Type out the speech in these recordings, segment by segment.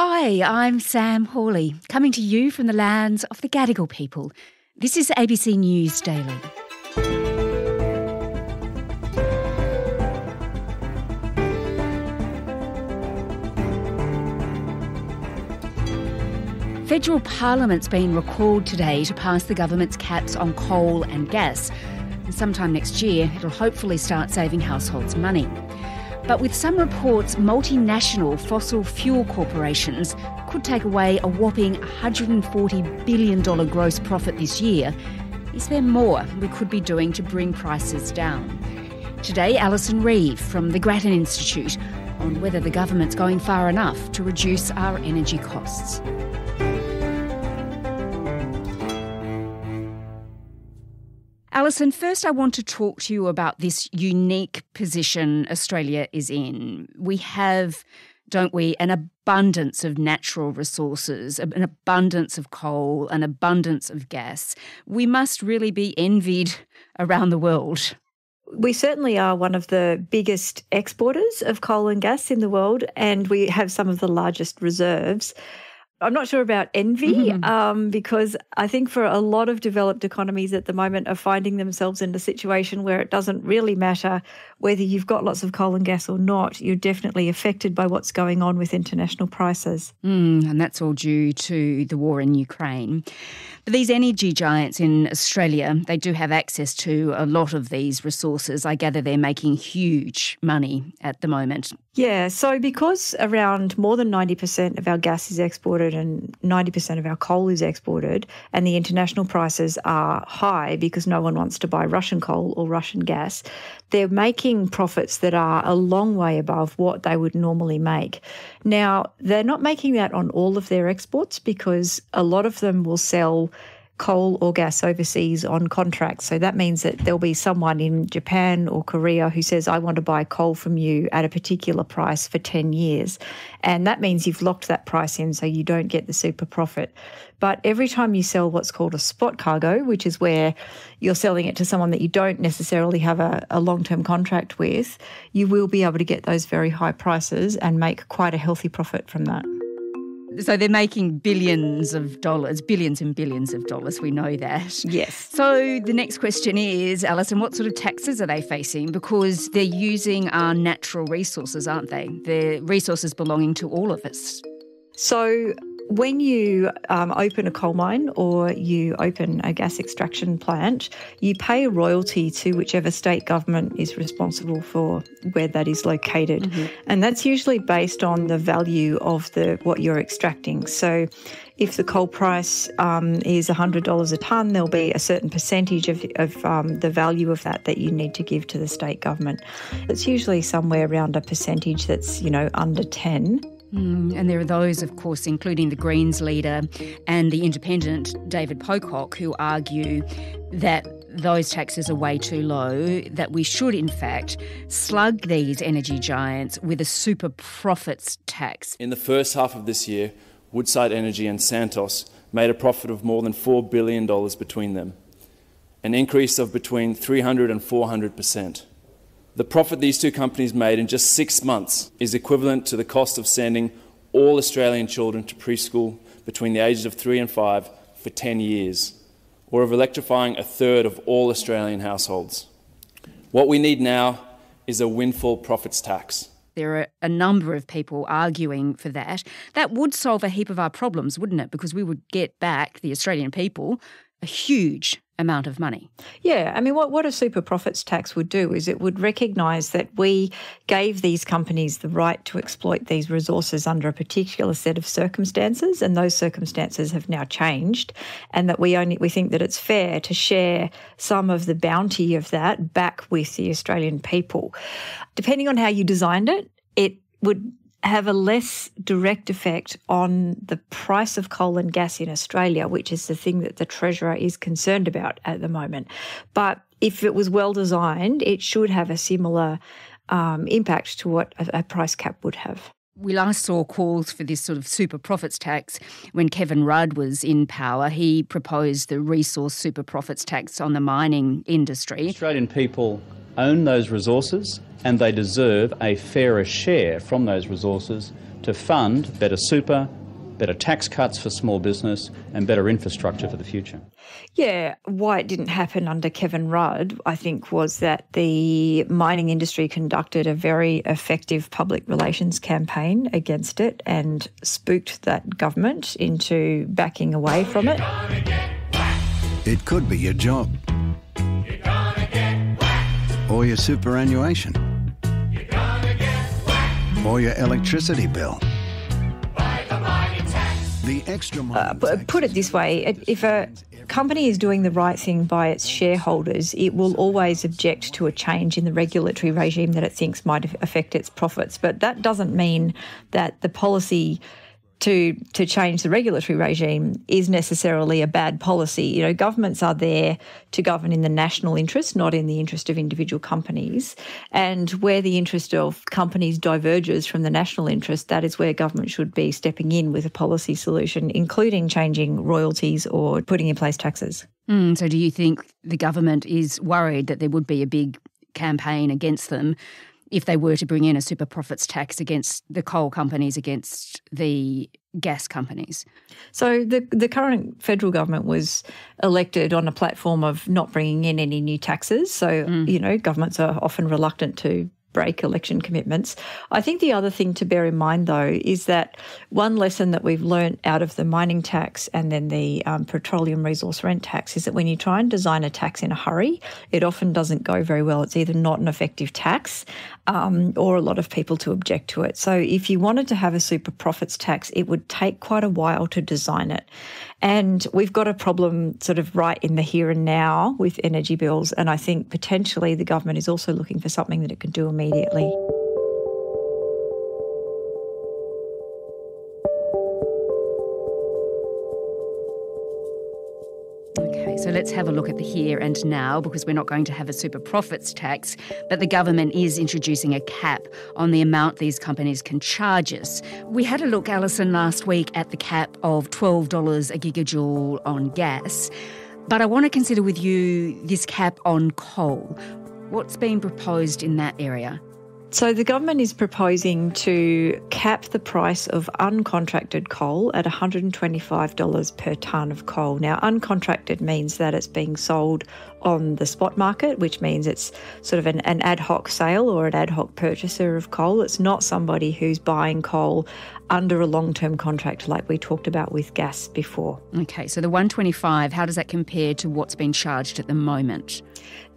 Hi, I'm Sam Hawley, coming to you from the lands of the Gadigal people. This is ABC News Daily. Federal Parliament's been recalled today to pass the government's caps on coal and gas. And sometime next year, it'll hopefully start saving households money. But with some reports, multinational fossil fuel corporations could take away a whopping $140 billion gross profit this year. Is there more we could be doing to bring prices down? Today, Alison Reeve from the Grattan Institute on whether the government's going far enough to reduce our energy costs. Alison, first I want to talk to you about this unique position Australia is in. We have, don't we, an abundance of natural resources, an abundance of coal, an abundance of gas. We must really be envied around the world. We certainly are one of the biggest exporters of coal and gas in the world, and we have some of the largest reserves. I'm not sure about envy because I think for a lot of developed economies at the moment are finding themselves in a situation where it doesn't really matter whether you've got lots of coal and gas or not. You're definitely affected by what's going on with international prices. And that's all due to the war in Ukraine. But these energy giants in Australia, they do have access to a lot of these resources. I gather they're making huge money at the moment. Yeah, so because around more than 90% of our gas is exported and 90% of our coal is exported, and the international prices are high because no one wants to buy Russian coal or Russian gas, they're making profits that are a long way above what they would normally make. Now, they're not making that on all of their exports because a lot of them will sell coal or gas overseas on contracts. So that means that there'll be someone in Japan or Korea who says, I want to buy coal from you at a particular price for 10 years. And that means you've locked that price in so you don't get the super profit. But every time you sell what's called a spot cargo, which is where you're selling it to someone that you don't necessarily have a long-term contract with, you will be able to get those very high prices and make quite a healthy profit from that. So they're making billions and billions of dollars, we know that. Yes. So the next question is, Alison, what sort of taxes are they facing? Because they're using our natural resources, aren't they? They're resources belonging to all of us. So when you open a coal mine or you open a gas extraction plant, you pay a royalty to whichever state government is responsible for where that is located. Mm-hmm. And that's usually based on the value of what you're extracting. So if the coal price is $100 a tonne, there'll be a certain percentage of the value of that you need to give to the state government. It's usually somewhere around a percentage that's, under 10. And there are those, of course, including the Greens leader and the independent David Pocock, who argue that those taxes are way too low, that we should, in fact, slug these energy giants with a super profits tax. In the first half of this year, Woodside Energy and Santos made a profit of more than $4 billion between them, an increase of between 300 and 400%. The profit these two companies made in just 6 months is equivalent to the cost of sending all Australian children to preschool between the ages of 3 and 5 for 10 years, or of electrifying a third of all Australian households. What we need now is a windfall profits tax. There are a number of people arguing for that. That would solve a heap of our problems, wouldn't it? Because we would get back, the Australian people, a huge amount of money. Yeah, I mean, what a super profits tax would do is it would recognise that we gave these companies the right to exploit these resources under a particular set of circumstances, and those circumstances have now changed, and that we think that it's fair to share some of the bounty of that back with the Australian people. Depending on how you designed it, it would have a less direct effect on the price of coal and gas in Australia, which is the thing that the Treasurer is concerned about at the moment. But if it was well designed, it should have a similar impact to what a price cap would have. We last saw calls for this sort of super profits tax when Kevin Rudd was in power. He proposed the resource super profits tax on the mining industry. Australian people own those resources and they deserve a fairer share from those resources to fund better super, better tax cuts for small business and better infrastructure for the future. Yeah, why it didn't happen under Kevin Rudd, I think, was that the mining industry conducted a very effective public relations campaign against it and spooked that government into backing away from it. It could be your job. Or your superannuation. Or your electricity bill. The extra put it this way, if a company is doing the right thing by its shareholders, it will always object to a change in the regulatory regime that it thinks might affect its profits. But that doesn't mean that the policy to change the regulatory regime is necessarily a bad policy. You know, governments are there to govern in the national interest, not in the interest of individual companies. And where the interest of companies diverges from the national interest, that is where government should be stepping in with a policy solution, including changing royalties or putting in place taxes. So do you think the government is worried that there would be a big campaign against them if they were to bring in a super profits tax against the coal companies, against the gas companies? So the current federal government was elected on a platform of not bringing in any new taxes. So, you know, governments are often reluctant to break election commitments. I think the other thing to bear in mind, though, is that one lesson that we've learnt out of the mining tax and then the petroleum resource rent tax is that when you try and design a tax in a hurry, it often doesn't go very well. It's either not an effective tax or a lot of people to object to it. So if you wanted to have a super profits tax, it would take quite a while to design it. And we've got a problem sort of right in the here and now with energy bills. And I think potentially the government is also looking for something that it can do immediately. Okay, so let's have a look at the here and now, because we're not going to have a super profits tax, but the government is introducing a cap on the amount these companies can charge us. We had a look, Alison, last week at the cap of $12 a gigajoule on gas, but I want to consider with you this cap on coal. What's being proposed in that area? So the government is proposing to cap the price of uncontracted coal at $125 per tonne of coal. Now, uncontracted means that it's being sold on the spot market, which means it's sort of an ad hoc sale or an ad hoc purchaser of coal. It's not somebody who's buying coal under a long-term contract like we talked about with gas before. Okay, so the $125, how does that compare to what's been charged at the moment?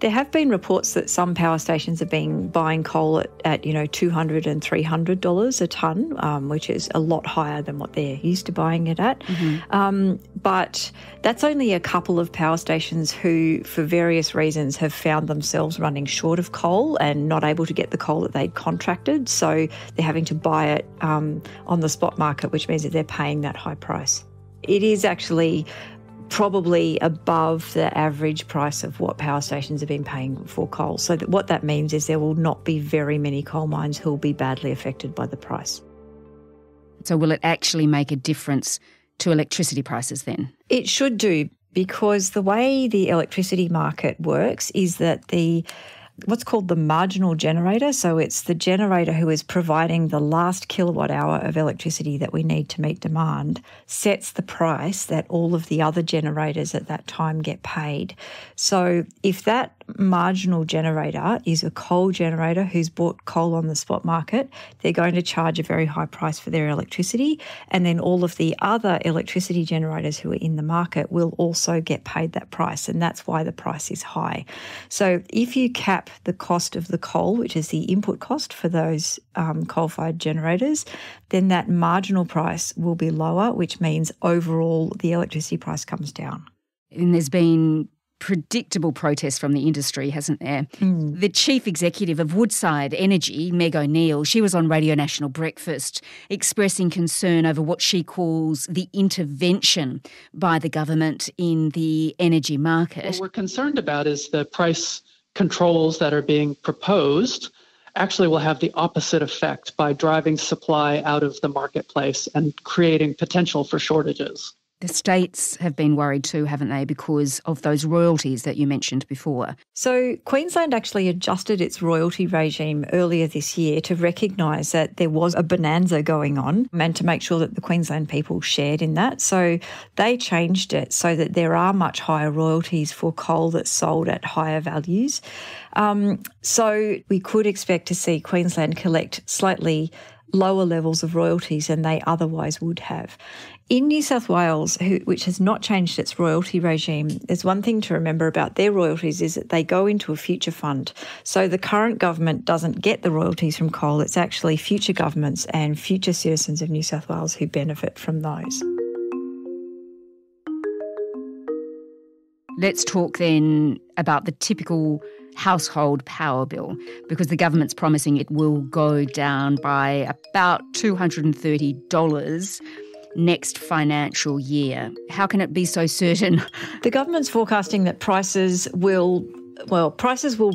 There have been reports that some power stations are buying coal at $200 and $300 a tonne, which is a lot higher than what they're used to buying it at. But that's only a couple of power stations who, for various reasons, have found themselves running short of coal and not able to get the coal that they'd contracted. So they're having to buy it on the spot market, which means that they're paying that high price. It is actually probably above the average price of what power stations have been paying for coal. So what that means is there will not be very many coal mines who will be badly affected by the price. So will it actually make a difference to electricity prices then? It should do, because the way the electricity market works is that what's called the marginal generator, so it's the generator who is providing the last kilowatt hour of electricity that we need to meet demand, sets the price that all of the other generators at that time get paid. So if that marginal generator is a coal generator who's bought coal on the spot market, they're going to charge a very high price for their electricity, and then all of the other electricity generators who are in the market will also get paid that price, and that's why the price is high. So if you cap the cost of the coal, which is the input cost for those coal-fired generators, then that marginal price will be lower, which means overall the electricity price comes down. And there's been predictable protest from the industry, hasn't there? The chief executive of Woodside Energy, Meg O'Neill, she was on Radio National Breakfast expressing concern over what she calls the intervention by the government in the energy market. What we're concerned about is the price controls that are being proposed actually will have the opposite effect by driving supply out of the marketplace and creating potential for shortages. The states have been worried too, haven't they, because of those royalties that you mentioned before? So Queensland actually adjusted its royalty regime earlier this year to recognise that there was a bonanza going on and to make sure that the Queensland people shared in that. So they changed it so that there are much higher royalties for coal that's sold at higher values. So we could expect to see Queensland collect slightly lower levels of royalties than they otherwise would have. In New South Wales, which has not changed its royalty regime, there's one thing to remember about their royalties is that they go into a future fund. So the current government doesn't get the royalties from coal. It's actually future governments and future citizens of New South Wales who benefit from those. Let's talk then about the typical household power bill, because the government's promising it will go down by about $230 next financial year. How can it be so certain? The government's forecasting that prices will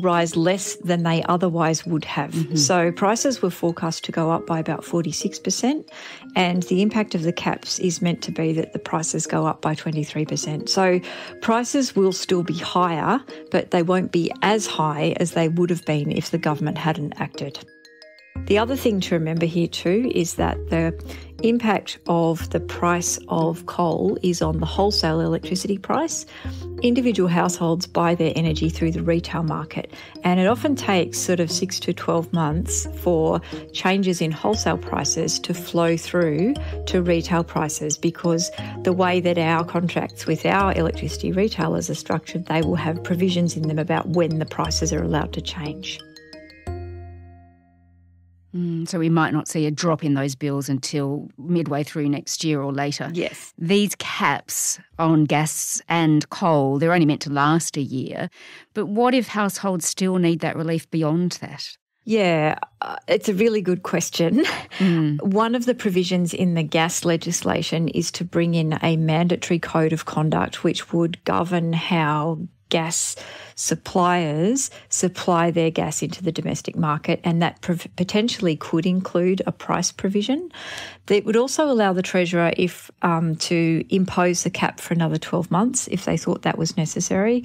rise less than they otherwise would have. Mm-hmm. So prices were forecast to go up by about 46%, and the impact of the caps is meant to be that the prices go up by 23%. So prices will still be higher, but they won't be as high as they would have been if the government hadn't acted. The other thing to remember here too is that the impact of the price of coal is on the wholesale electricity price. Individual households buy their energy through the retail market, and it often takes sort of 6 to 12 months for changes in wholesale prices to flow through to retail prices, because the way that our contracts with our electricity retailers are structured, they will have provisions in them about when the prices are allowed to change. So we might not see a drop in those bills until midway through next year or later. Yes. These caps on gas and coal, they're only meant to last a year. But what if households still need that relief beyond that? Yeah, it's a really good question. One of the provisions in the gas legislation is to bring in a mandatory code of conduct which would govern how gas suppliers supply their gas into the domestic market, and that potentially could include a price provision. It would also allow the Treasurer to impose the cap for another 12 months if they thought that was necessary.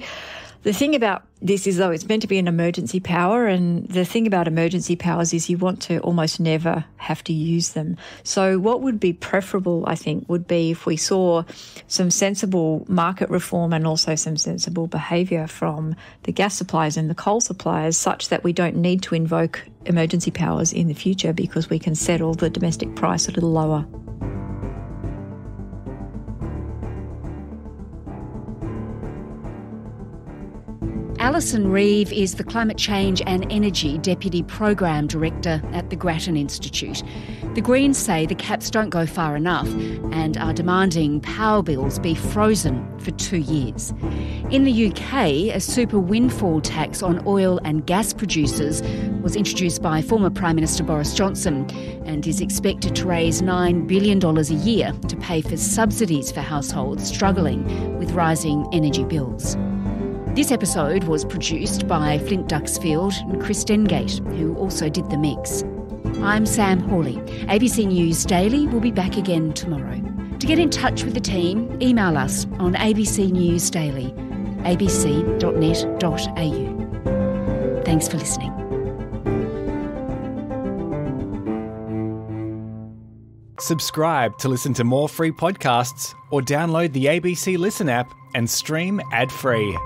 The thing about this is, though, it's meant to be an emergency power, and the thing about emergency powers is you want to almost never have to use them. So what would be preferable, I think, would be if we saw some sensible market reform and also some sensible behaviour from the gas suppliers and the coal suppliers, such that we don't need to invoke emergency powers in the future because we can settle the domestic price a little lower. Alison Reeve is the Climate Change and Energy Deputy Program Director at the Grattan Institute. The Greens say the caps don't go far enough and are demanding power bills be frozen for 2 years. In the UK, a super windfall tax on oil and gas producers was introduced by former Prime Minister Boris Johnson and is expected to raise $9 billion a year to pay for subsidies for households struggling with rising energy bills. This episode was produced by Flint Duxfield and Chris Dengate, who also did the mix. I'm Sam Hawley. ABC News Daily will be back again tomorrow. To get in touch with the team, email us on ABC News Daily, abc.net.au. Thanks for listening. Subscribe to listen to more free podcasts or download the ABC Listen app and stream ad-free.